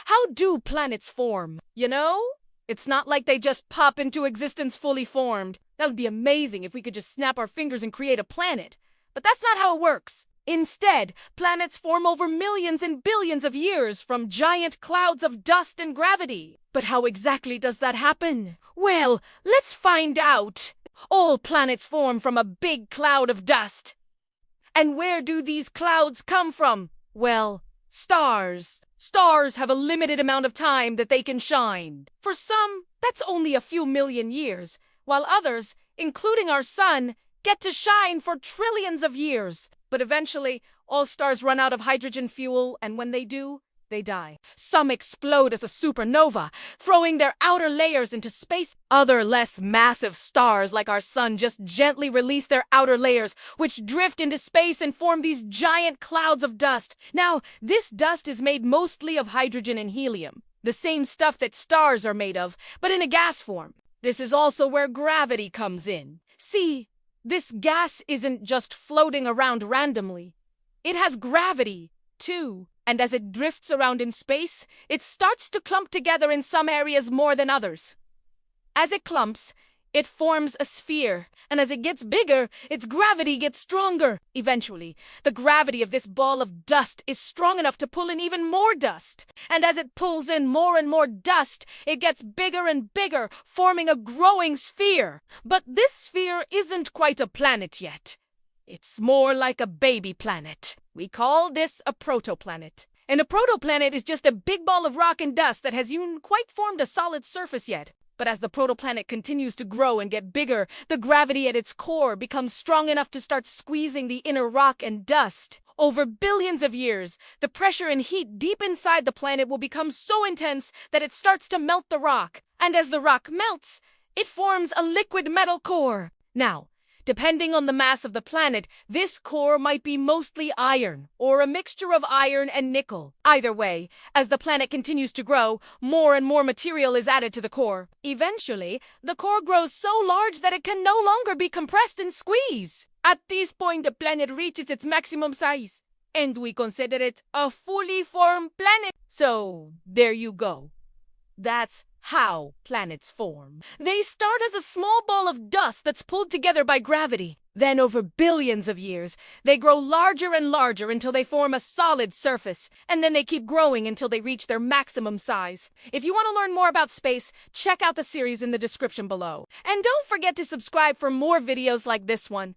How do planets form? You know? It's not like they just pop into existence fully formed. That would be amazing if we could just snap our fingers and create a planet. But that's not how it works. Instead, planets form over millions and billions of years from giant clouds of dust and gravity. But how exactly does that happen? Well, let's find out. All planets form from a big cloud of dust. And where do these clouds come from? Well, stars. Stars have a limited amount of time that they can shine. For some, that's only a few million years, while others, including our sun, get to shine for trillions of years. But eventually, all stars run out of hydrogen fuel, and when they do, they die. Some explode as a supernova, throwing their outer layers into space. Other less massive stars, like our sun, just gently release their outer layers, which drift into space and form these giant clouds of dust. Now, this dust is made mostly of hydrogen and helium, the same stuff that stars are made of, but in a gas form. This is also where gravity comes in. See, this gas isn't just floating around randomly. It has gravity, too. And as it drifts around in space, it starts to clump together in some areas more than others. As it clumps, it forms a sphere, and as it gets bigger, its gravity gets stronger. Eventually, the gravity of this ball of dust is strong enough to pull in even more dust. And as it pulls in more and more dust, it gets bigger and bigger, forming a growing sphere. But this sphere isn't quite a planet yet. It's more like a baby planet. We call this a protoplanet. And a protoplanet is just a big ball of rock and dust that hasn't quite formed a solid surface yet. But as the protoplanet continues to grow and get bigger, the gravity at its core becomes strong enough to start squeezing the inner rock and dust. Over billions of years, the pressure and heat deep inside the planet will become so intense that it starts to melt the rock. And as the rock melts, it forms a liquid metal core. Now, depending on the mass of the planet, this core might be mostly iron, or a mixture of iron and nickel. Either way, as the planet continues to grow, more and more material is added to the core. Eventually, the core grows so large that it can no longer be compressed and squeezed. At this point, the planet reaches its maximum size, and we consider it a fully formed planet. So, there you go. That's how planets form. They start as a small ball of dust that's pulled together by gravity. Then, over billions of years, they grow larger and larger until they form a solid surface, and then they keep growing until they reach their maximum size. If you want to learn more about space, check out the series in the description below. And don't forget to subscribe for more videos like this one.